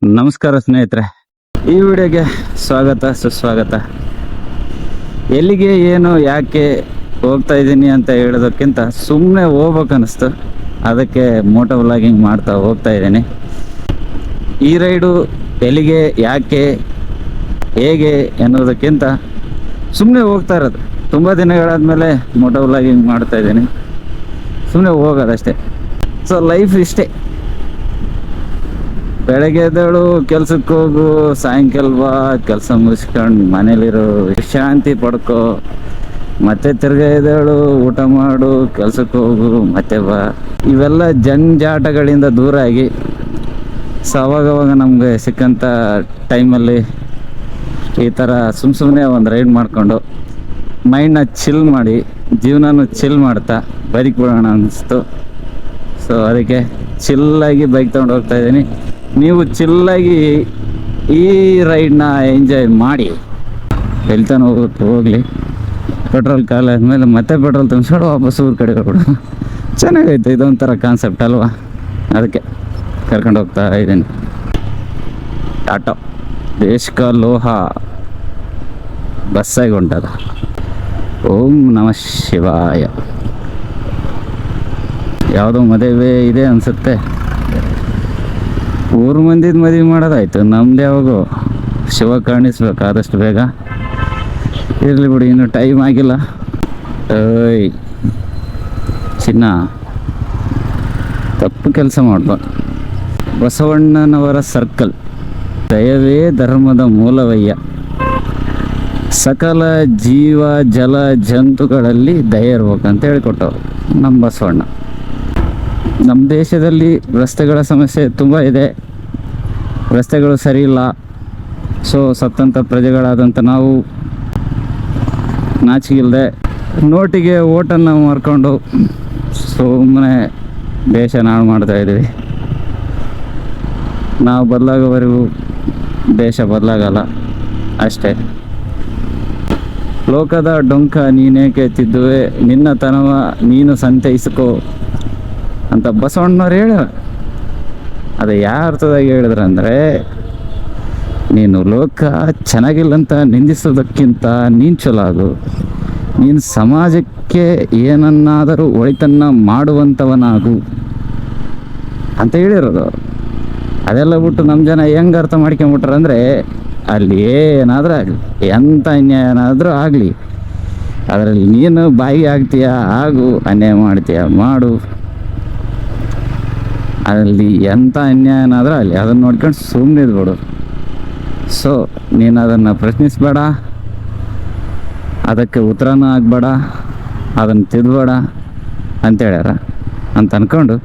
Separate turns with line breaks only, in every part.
ನಮಸ್ಕಾರ ಸ್ನೇಹಿತರೆ, ಈ ವಿಡಿಯೋಗೆ ಸ್ವಾಗತ ಸುಸ್ವಾಗತ. ಎಲ್ಲಿಗೆ, ಏನು, ಯಾಕೆ ಹೋಗ್ತಾ ಇದ್ದೀನಿ ಅಂತ ಹೇಳೋದಕ್ಕಿಂತ ಸುಮ್ಮನೆ ಹೋಗ್ಬೇಕನ್ನಿಸ್ತು. ಅದಕ್ಕೆ ಮೋಟೋ ವ್ಲಾಗಿಂಗ್ ಮಾಡ್ತಾ ಹೋಗ್ತಾ ಇದ್ದೀನಿ. ಈ ರೈಡು ಎಲ್ಲಿಗೆ, ಯಾಕೆ, ಹೇಗೆ ಅನ್ನೋದಕ್ಕಿಂತ ಸುಮ್ಮನೆ ಹೋಗ್ತಾ ಇರೋದು. ತುಂಬ ದಿನಗಳಾದಮೇಲೆ ಮೋಟೋ ವ್ಲಾಗಿಂಗ್ ಮಾಡ್ತಾ ಇದ್ದೀನಿ. ಸುಮ್ಮನೆ ಹೋಗೋದಷ್ಟೇ. ಸೊ ಲೈಫ್ ಇಷ್ಟೇ. ಬೆಳಗ್ಗೆ ಎದ್ದೇಳು, ಕೆಲ್ಸಕ್ಕೆ ಹೋಗು, ಸಾಯಂಕಾಲ ಬಾ, ಕೆಲಸ ಮುಗಿಸ್ಕೊಂಡು ಮನೇಲಿರೋ, ಶಾಂತಿ ಪಡ್ಕೊ, ಮತ್ತೆ ತಿರ್ಗಾ ಎದ್ದೇಳು, ಊಟ ಮಾಡು, ಕೆಲ್ಸಕ್ಕೆ ಹೋಗು, ಮತ್ತೆ ಬಾ. ಇವೆಲ್ಲ ಜಂಜಾಟಗಳಿಂದ ದೂರ ಆಗಿ ಸೊ ಅವಾಗವಾಗ ನಮಗೆ ಸಿಕ್ಕಂಥ ಟೈಮಲ್ಲಿ ಈ ಥರ ಸುಮ್ಮನೆ ಒಂದು ರೈಡ್ ಮಾಡಿಕೊಂಡು ಮೈಂಡ್ನ ಚಿಲ್ ಮಾಡಿ, ಜೀವನನೂ ಚಿಲ್ ಮಾಡ್ತಾ ಬದುಕ್ಬಿಡೋಣ ಅನ್ನಿಸ್ತು. ಸೊ ಅದಕ್ಕೆ ಚಿಲ್ಲಾಗಿ ಬೈಕ್ ತೊಗೊಂಡು ಹೋಗ್ತಾ ಇದ್ದೀನಿ. ನೀವು ಚಿಲ್ಲಾಗಿ ಈ ರೈಡ್ನ ಎಂಜಾಯ್ ಮಾಡಿ. ಎಲ್ತಾನೆ ಹೋಗಲಿ, ಪೆಟ್ರೋಲ್ ಖಾಲಿ ಆದಮೇಲೆ ಮತ್ತೆ ಪೆಟ್ರೋಲ್ ತುಂಬಿಸ್ಕೊಂಡು ವಾಪಸ್ ಊರ ಕಡೆ ಹೋಗ್ಬಿಡು. ಚೆನ್ನಾಗೈತೆ, ಇದೊಂಥರ ಕಾನ್ಸೆಪ್ಟ್ ಅಲ್ವಾ? ಅದಕ್ಕೆ ಕರ್ಕೊಂಡು ಹೋಗ್ತಾ ಇದ್ದೀನಿ. ಟಾಟಾ ದೇಶ್ ಕಾ ಲೋಹ ಬಸ್ಸಾಗಿ ಹೊಂಟದ. ಓಂ ನಮಃ ಶಿವಾಯ. ಯಾವುದೋ ಮದುವೆ ಇದೆ ಅನಿಸುತ್ತೆ. ಊರು ಮಂದಿದ ಮದುವೆ ಮಾಡೋದಾಯ್ತು, ನಮ್ದು ಯಾವಾಗೋ ಶಿವ ಕಾಣಿಸ್ಬೇಕು ಆದಷ್ಟು ಬೇಗ. ಇರಲಿ ಬಿಡಿ, ಇನ್ನೂ ಟೈಮ್ ಆಗಿಲ್ಲ. ಏಯ್ ಚಿನ್ನ, ತಪ್ಪು ಕೆಲಸ ಮಾಡ್ಬಾರ್ದು. ಬಸವಣ್ಣನವರ ಸರ್ಕಲ್, ದಯವೇ ಧರ್ಮದ ಮೂಲವಯ್ಯ, ಸಕಲ ಜೀವ ಜಲ ಜಂತುಗಳಲ್ಲಿ ದಯ ಇರ್ಬೇಕಂತ ಹೇಳಿಕೊಟ್ಟವರು ನಮ್ಮ ಬಸವಣ್ಣ. ನಮ್ಮ ದೇಶದಲ್ಲಿ ರಸ್ತೆಗಳ ಸಮಸ್ಯೆ ತುಂಬ ಇದೆ. ರಸ್ತೆಗಳು ಸರಿ ಇಲ್ಲ. ಸೊ ಸತ್ತಂಥ ಪ್ರಜೆಗಳಾದಂಥ ನಾವು ನಾಚಿಗಿಲ್ಲದೆ ನೋಟಿಗೆ ಓಟನ್ನು ಮಾರ್ಕೊಂಡು ಸುಮ್ಮನೆ ದೇಶ ನಾಳು ಮಾಡ್ತಾಯಿದ್ದೀವಿ. ನಾವು ಬದಲಾಗೋವರೆಗೂ ದೇಶ ಬದಲಾಗಲ್ಲ ಅಷ್ಟೇ. ಲೋಕದ ಡೊಂಕ ನೀನೇಕೆ ತಿದ್ದುವೆ, ನಿನ್ನ ತನವ ನೀನು ಸಂತೈಸ್ಕೋ ಅಂತ ಬಸವಣ್ಣವ್ರು ಹೇಳ್ಯಾರ. ಅದು ಯಾವ ಅರ್ಥದಾಗಿ ಹೇಳಿದ್ರಂದರೆ, ನೀನು ಲೋಕ ಚೆನ್ನಾಗಿಲ್ಲಂತ ನಿಂದಿಸೋದಕ್ಕಿಂತ ನೀನು ಚಲೋ ಆಗು, ನೀನು ಸಮಾಜಕ್ಕೆ ಏನನ್ನಾದರೂ ಒಳಿತನ್ನು ಮಾಡುವಂಥವನಾಗು ಅಂತ ಹೇಳಿರೋದು. ಅದೆಲ್ಲ ಬಿಟ್ಟು ನಮ್ಮ ಜನ ಹೆಂಗೆ ಅರ್ಥ ಮಾಡ್ಕೊಂಬಿಟ್ರಂದರೆ, ಅಲ್ಲಿ ಏನಾದರೂ ಆಗಲಿ, ಎಂಥ ಅನ್ಯಾಯ ಏನಾದರೂ ಆಗಲಿ, ಅದರಲ್ಲಿ ನೀನು ಬಾಯಿ ಆಗ್ತೀಯ ಆಗು, ಅನ್ಯಾಯ ಮಾಡ್ತೀಯ ಮಾಡು, ಅದರಲ್ಲಿ ಎಂಥ ಅನ್ಯಾಯ ಏನಾದರೂ ಆಗಲಿ ಅದನ್ನು ನೋಡ್ಕೊಂಡು ಸುಮ್ಮನೆ ಇದ್ಬಿಡು. ಸೊ ನೀನು ಅದನ್ನು ಪ್ರಶ್ನಿಸಬೇಡ, ಅದಕ್ಕೆ ಉತ್ತರನೂ ಆಗಬೇಡ, ಅದನ್ನು ತಿದ್ದಬೇಡ ಅಂತ ಹೇಳ್ಯಾರ ಅಂತ ಅಂದ್ಕೊಂಡು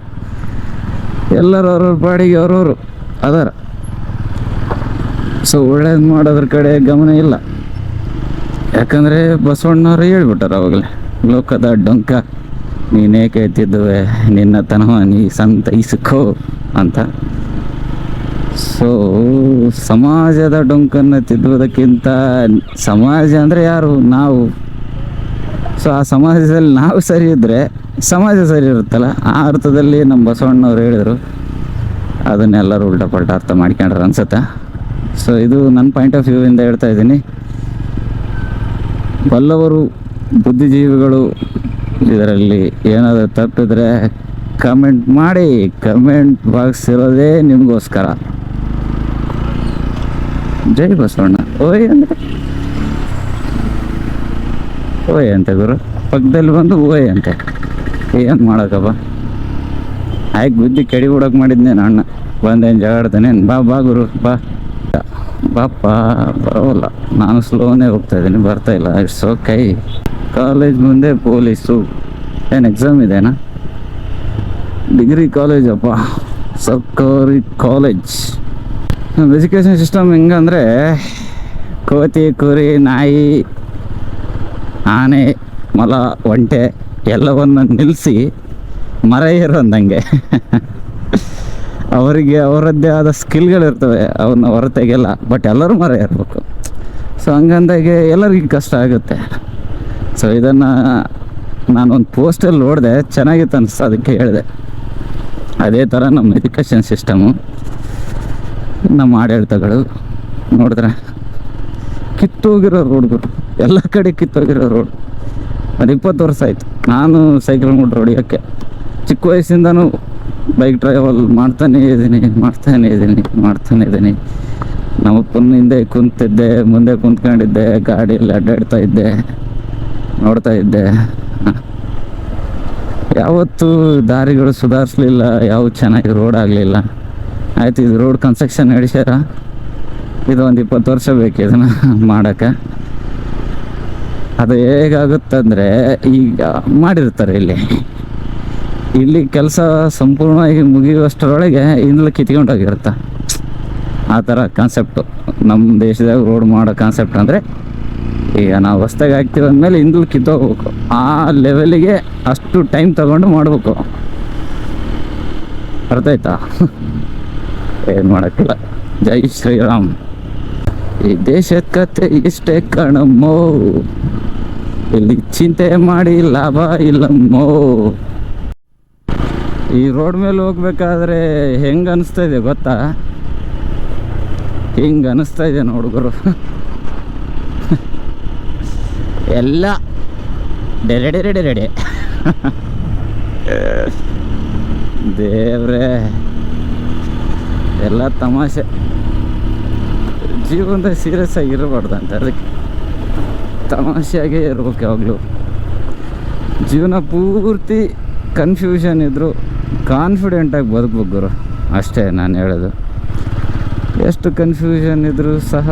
ಎಲ್ಲರೂ ಅವ್ರವ್ರ ಪಾಡಿಗೆ ಅವ್ರವರು ಅದಾರ. ಸೊ ಒಳ್ಳೇದು ಮಾಡೋದ್ರ ಕಡೆ ಗಮನ ಇಲ್ಲ. ಯಾಕಂದರೆ ಬಸವಣ್ಣವ್ರು ಹೇಳ್ಬಿಟ್ಟಾರ ಅವಾಗಲೇ, ಲೋಕದ ಡೊಂಕ ನೀನೇಕೆ ತಿದ್ದುವೆ, ನಿನ್ನ ತನವ ನೀ ಸಂತೈಸ್ಕೋ ಅಂತ. ಸೊ ಸಮಾಜದ ಡೊಂಕನ್ನು ತಿದ್ದುವುದಕ್ಕಿಂತ, ಸಮಾಜ ಅಂದರೆ ಯಾರು? ನಾವು. ಸೊ ಆ ಸಮಾಜದಲ್ಲಿ ನಾವು ಸರಿ ಇದ್ದರೆ ಸಮಾಜ ಸರಿ ಇರುತ್ತಲ್ಲ, ಆ ಅರ್ಥದಲ್ಲಿ ನಮ್ಮ ಬಸವಣ್ಣವ್ರು ಹೇಳಿದರು. ಅದನ್ನೆಲ್ಲರೂ ಉಲ್ಟಾ ಪಲ್ಟಾ ಅರ್ಥ ಮಾಡ್ಕೊಂಡ್ರೆ ಅನ್ಸುತ್ತೆ. ಸೊ ಇದು ನನ್ನ ಪಾಯಿಂಟ್ ಆಫ್ ವ್ಯೂವಿಂದ ಹೇಳ್ತಾ ಇದ್ದೀನಿ. ಬಲ್ಲವರು, ಬುದ್ಧಿಜೀವಿಗಳು ಇದರಲ್ಲಿ ಏನಾದರೂ ತಪ್ಪಿದ್ರೆ ಕಮೆಂಟ್ ಮಾಡಿ. ಕಮೆಂಟ್ ಬಾಕ್ಸ್ ಇರೋದೇ ನಿಮಗೋಸ್ಕರ. ಜೈ ಬಸವಣ್ಣ. ಓಯ್ ಅಂದರೆ ಓಯ್ ಅಂತೆ ಗುರು, ಪಕ್ಕದಲ್ಲಿ ಬಂದು ಓಯ್ ಅಂತೆ. ಏನು ಮಾಡೋಕ್ಕಪ್ಪ, ಆಯ್ಕೆ ಬುದ್ಧಿ ಕೆಡಿ ಬಿಡೋಕೆ ಮಾಡಿದ್ನೇನು ಅಣ್ಣ. ಬಂದೇನು ಜಗಾಡ್ತಾನೆ, ಬಾ ಬಾ ಗುರು ಬಾ ಬಾಪ. ಬರೋಲ್ಲ, ನಾನು ಸ್ಲೋನೇ ಹೋಗ್ತಾ ಇದ್ದೀನಿ, ಬರ್ತಾಯಿಲ್ಲ. It's okay. ಕಾಲೇಜ್ ಮುಂದೆ ಪೊಲೀಸು. ಏನು ಎಕ್ಸಾಮ್ ಇದೆನಾ? ಡಿಗ್ರಿ ಕಾಲೇಜಪ್ಪ, ಸರ್ಕಾರಿ ಕಾಲೇಜ್. ನಮ್ಮ ಎಜುಕೇಷನ್ ಸಿಸ್ಟಮ್ ಹೆಂಗಂದರೆ, ಕೋತಿ, ಕುರಿ, ನಾಯಿ, ಆನೆ, ಮೊಲ, ಒಂಟೆ ಎಲ್ಲವನ್ನು ನಿಲ್ಲಿಸಿ ಮರ ಏರೋಂದಂಗೆ ಅವರಿಗೆ ಅವರದ್ದೇ ಆದ ಸ್ಕಿಲ್ಗಳಿರ್ತವೆ, ಅವನ್ನ ಹೊರ ತೆಗೆಯಲ್ಲ. ಬಟ್ ಎಲ್ಲರೂ ಮರ ಏರಬೇಕು. ಸೊ ಹಂಗಂದಾಗೆ ಎಲ್ಲರಿಗೂ ಕಷ್ಟ ಆಗುತ್ತೆ. ಸೊ ಇದನ್ನು ನಾನೊಂದು ಪೋಸ್ಟಲ್ಲಿ ನೋಡಿದೆ, ಚೆನ್ನಾಗಿತ್ತು ಅನಿಸ್ತು, ಅದಕ್ಕೆ ಹೇಳಿದೆ. ಅದೇ ಥರ ನಮ್ಮ ಎಜುಕೇಷನ್ ಸಿಸ್ಟಮು ನಮ್ಮ ಆಡಳಿತಗಳು ನೋಡಿದ್ರೆ ಕಿತ್ತೋಗಿರೋ ರೋಡ್ಗಳು, ಎಲ್ಲ ಕಡೆ ಕಿತ್ತೋಗಿರೋ ರೋಡ್. ಅದು 20 ವರ್ಷ ಆಯಿತು ನಾನು ಸೈಕಲ್ ಮೋಟ್ರ್ ಹೊಡಿಯೋಕ್ಕೆ. ಚಿಕ್ಕ ವಯಸ್ಸಿಂದನೂ ಬೈಕ್ ಟ್ರಾವೆಲ್ ಮಾಡ್ತಾನೇ ಇದ್ದೀನಿ. ನಮ್ಮಪ್ಪನ ಹಿಂದೆ ಕುಂತಿದ್ದೆ, ಮುಂದೆ ಕುಂತ್ಕೊಂಡಿದ್ದೆ, ಗಾಡಿಯಲ್ಲಿ ಅಡ್ಡಾಡ್ತಾ ಇದ್ದೆ, ನೋಡ್ತಾ ಇದ್ದೆ. ಯಾವತ್ತೂ ದಾರಿಗಳು ಸುಧಾರಿಸ್ಲಿಲ್ಲ, ಯಾವ ಚೆನ್ನಾಗಿ ರೋಡ್ ಆಗಲಿಲ್ಲ. ಆಯ್ತು, ಇದು ರೋಡ್ ಕನ್ಸ್ಟ್ರಕ್ಷನ್ ನಡೆಸ್ಯಾರ, ಇದು ಒಂದು 20 ವರ್ಷ ಬೇಕು ಇದನ್ನು ಮಾಡೋಕ್ಕೆ. ಅದು ಹೇಗಾಗುತ್ತಂದರೆ, ಈಗ ಮಾಡಿರ್ತಾರೆ ಇಲ್ಲಿ ಕೆಲಸ ಸಂಪೂರ್ಣವಾಗಿ ಮುಗಿಯುವಷ್ಟರೊಳಗೆ ಇಂದಲೇ ಕಿತ್ಕೊಂಡೋಗಿರುತ್ತೆ. ಆ ಥರ ಕಾನ್ಸೆಪ್ಟು ನಮ್ಮ ದೇಶದಾಗ ರೋಡ್ ಮಾಡೋ ಕಾನ್ಸೆಪ್ಟ್. ಅಂದರೆ ಈಗ ನಾವು ಹೊಸ್ದಾಗಿ ಆಗ್ತೀವಿ ಅಂದಮೇಲೆ ಇಂದಲೇ ಕಿತ್ತೋಗ್ಬೇಕು, ಆ ಲೆವೆಲಿಗೆ ಅಷ್ಟು ಟೈಮ್ ತಗೊಂಡು ಮಾಡಬೇಕು. ಅರ್ಥ ಆಯ್ತಾ? ಏನು ಮಾಡೋಕ್ಕಿಲ್ಲ. ಜೈ ಶ್ರೀರಾಮ್. ಈ ದೇಶದ ಕತೆ ಇಷ್ಟೇ ಕಣಮ್ಮೋ, ಇಲ್ಲಿ ಚಿಂತೆ ಮಾಡಿ ಲಾಭ ಇಲ್ಲಮ್ಮೋ. ಈ ರೋಡ್ ಮೇಲೆ ಹೋಗ್ಬೇಕಾದ್ರೆ ಹೆಂಗೆ ಅನಿಸ್ತಾ ಇದೆ ಗೊತ್ತಾ? ಹಿಂಗೆ ಅನಿಸ್ತಾ ಇದೆ ಹುಡುಗರು ಎಲ್ಲ ಡೆಡೆ ದೇವ್ರೆ, ಎಲ್ಲ ತಮಾಷೆ. ಜೀವನದಾಗ ಸೀರಿಯಸ್ ಆಗಿರಬಾರ್ದು ಅಂತ, ಅದಕ್ಕೆ ತಮಾಷೆಯಾಗೇ ಇರ್ಬೇಕು ಯಾವಾಗಲೂ. ಜೀವನ ಪೂರ್ತಿ ಕನ್ಫ್ಯೂಷನ್ ಇದ್ದರೂ ಕಾನ್ಫಿಡೆಂಟಾಗಿ ಬದುಕಬೇಕು ಗುರು, ಅಷ್ಟೇ ನಾನು ಹೇಳೋದು. ಎಷ್ಟು ಕನ್ಫ್ಯೂಷನ್ ಇದ್ದರೂ ಸಹ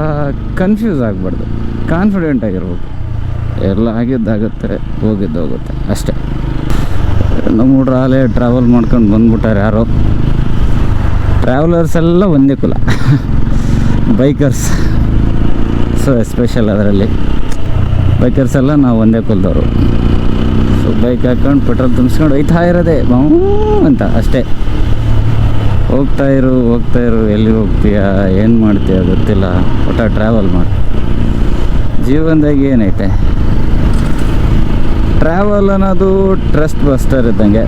ಕನ್ಫ್ಯೂಸ್ ಆಗಬಾರ್ದು, ಕಾನ್ಫಿಡೆಂಟಾಗಿರ್ಬೇಕು. ಎಲ್ಲ ಆಗಿದ್ದಾಗುತ್ತೆ, ಹೋಗುತ್ತೆ ಅಷ್ಟೇ. ನಮ್ಮ ಹುಡ್ರು ಆಲೇ ಟ್ರಾವೆಲ್ ಮಾಡ್ಕೊಂಡು ಬಂದ್ಬಿಟ್ಟಾರೆ ಯಾರೋ. ಟ್ರಾವೆಲರ್ಸ್ ಎಲ್ಲ ಒಂದೇ ಕುಲ, ಬೈಕರ್ಸ್. ಸೊ ಎಸ್ಪೆಷಲ್ ಅದರಲ್ಲಿ ಬೈಕರ್ಸ್ ಎಲ್ಲ ನಾವು ಒಂದೇ ಕುಲದವರು. ಸೊ ಬೈಕ್ ಹಾಕ್ಕೊಂಡು ಪೆಟ್ರೋಲ್ ತುಂಬಿಸ್ಕೊಂಡು ಹೋಯ್ತಾ ಇರೋದೆ ಅಂತ ಅಷ್ಟೇ. ಹೋಗ್ತಾ ಇರು, ಎಲ್ಲಿ ಹೋಗ್ತೀಯ, ಏನು ಮಾಡ್ತೀಯ ಗೊತ್ತಿಲ್ಲ, ಒಟ್ಟ ಟ್ರಾವೆಲ್ ಮಾಡಿ. ಜೀವನದಾಗ ಏನೈತೆ, ಟ್ರಾವೆಲ್ ಅನ್ನೋದು ಟ್ರಸ್ಟ್ ಬಸ್ಟರ್ ಇದ್ದಂಗೆ.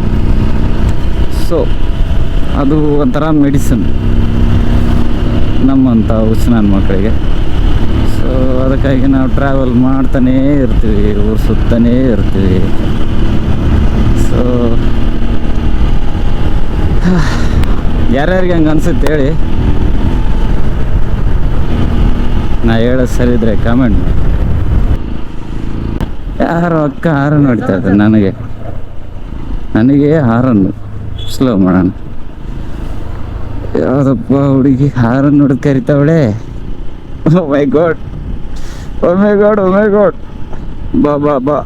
ಸೊ ಅದು ಒಂಥರ ಮೆಡಿಸಿನ್ ನಮ್ಮಂಥ ಹುಚ್ಚು ಮಕ್ಕಳಿಗೆ. ಸೊ ಅದಕ್ಕಾಗಿ ನಾವು ಟ್ರಾವೆಲ್ ಮಾಡ್ತಾನೇ ಇರ್ತೀವಿ, ಊರು ಸುತ್ತಾನೇ ಇರ್ತೀವಿ. ಸೊ ಯಾರ್ಯಾರಿಗೆ ಹಂಗೆ ಅನ್ಸುತ್ತೆ ಹೇಳಿ, ನಾ ಹೇಳೋದು ಸರಿ ಇದ್ರೆ ಕಾಮೆಂಟ್ ಮಾಡಿ. ಯಾರೋ ಅಕ್ಕ ಹಾರನ್ ಹೊಡಿತಾ ಇದ್ದಾರೆ ನನಗೆ ಹಾರನ್ನು ಸ್ಲೋ ಮಾಡೋಣ. ಯಾವುದಪ್ಪ ಹುಡುಗಿ ಹಾರನ್ ಹೊಡೆದು ಕರಿತಾವಳೆ. ಓ ಮೈ ಗಾಡ್ ಬಾ.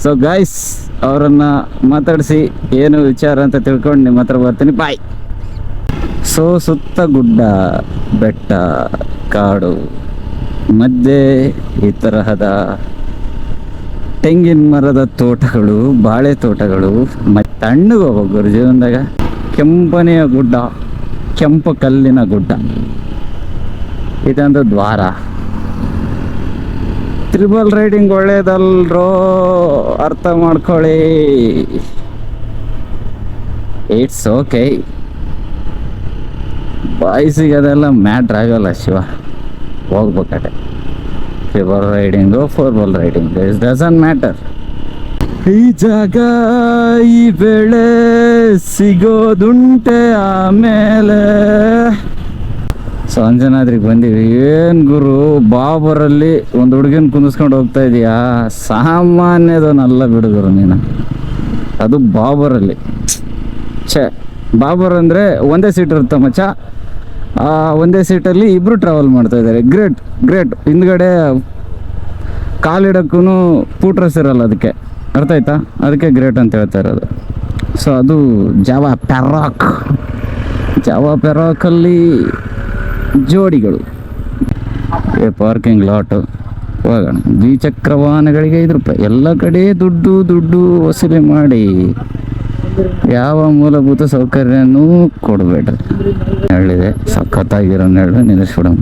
ಸೊ ಗೈಸ್, ಅವರನ್ನು ಮಾತಾಡಿಸಿ ಏನು ವಿಚಾರ ಅಂತ ತಿಳ್ಕೊಂಡು ನಿಮ್ಮ ಹತ್ರ ಬರ್ತೀನಿ. ಬಾಯ್. ಸೊ ಸುತ್ತ ಗುಡ್ಡ, ಬೆಟ್ಟ, ಕಾಡು, ಮಧ್ಯೆ ಈ ತರಹದ ತೆಂಗಿನ ಮರದ ತೋಟಗಳು, ಬಾಳೆ ತೋಟಗಳು. ಮತ್ತು ತಣ್ಣಗೆ ಹೋಗೋರು ಜೀವನದಾಗ ಕೆಂಪನೆಯ ಗುಡ್ಡ, ಕೆಂಪು ಕಲ್ಲಿನ ಗುಡ್ಡ. ಇದೊಂದು ದ್ವಾರ. ತ್ರಿಬಲ್ ರೈಡಿಂಗ್ ಒಳ್ಳೇದಲ್ರೋ, ಅರ್ಥ ಮಾಡ್ಕೊಳ್ಳಿ. It's okay. ಬಾಯ್ಸಿಗೆ ಅದೆಲ್ಲ ಮ್ಯಾಟ್ರ್ ಆಗಲ್ಲ ಶಿವ, ಹೋಗ್ಬೇಕಟ್ಟೆ. Triple riding, 4 riding, it doesn't matter. ಈ ಜಾಗ ಈ ಬೆಳೆ ಸಿಗೋದುಂಟೆ ಆಮೇಲೆ. ಸೊ ಅಂಜನಾದ್ರಿಗೆ ಬಂದೀವಿ. ಏನು ಗುರು, ಬಾಬರಲ್ಲಿ ಒಂದು ಹುಡುಗಿನ ಕುಂದಿಸ್ಕೊಂಡು ಹೋಗ್ತಾ ಇದೀಯಾ? ಸಾಮಾನ್ಯದವನಲ್ಲ ಬಿಡುಗರು ನೀನು. ಅದು ಬಾಬರಲ್ಲಿ. ಬಾಬರ್ ಅಂದರೆ ಒಂದೇ ಸೀಟ್ ಇರುತ್ತೆ ಮಚ್ಚ. ಒಂದೇ ಸೀಟಲ್ಲಿ ಇಬ್ಬರು ಟ್ರಾವೆಲ್ ಮಾಡ್ತಾ ಇದ್ದಾರೆ. ಗ್ರೇಟ್. ಹಿಂದ್ಗಡೆ ಕಾಲಿಡಕ್ಕೂ ಪೂಟ್ರಸ್ ಇರಲ್ಲ ಅದಕ್ಕೆ, ಅರ್ಥ ಆಯ್ತಾ? ಅದಕ್ಕೆ ಗ್ರೇಟ್ ಅಂತ ಹೇಳ್ತಾ ಇರೋದು. ಸೊ ಅದು ಜಾವಾ ಪೆರಾಕಲ್ಲಿ ಜೋಡಿಗಳು. ಪಾರ್ಕಿಂಗ್ ಲಾಟು ಹೋಗೋಣ. ದ್ವಿಚಕ್ರ ವಾಹನಗಳಿಗೆ 5 ರೂಪಾಯಿ. ಎಲ್ಲ ಕಡೆ ದುಡ್ಡು ವಸೂಲಿ ಮಾಡಿ ಯಾವ ಮೂಲಭೂತ ಸೌಕರ್ಯನೂ ಕೊಡಬೇಡ್ರಿ. ಹೇಳಿದೆ ಸಖತ್ತಾಗಿರೋ ನೆರಳು ನಿಲ್ಲಿಸ್ಬಿಡೋಣ.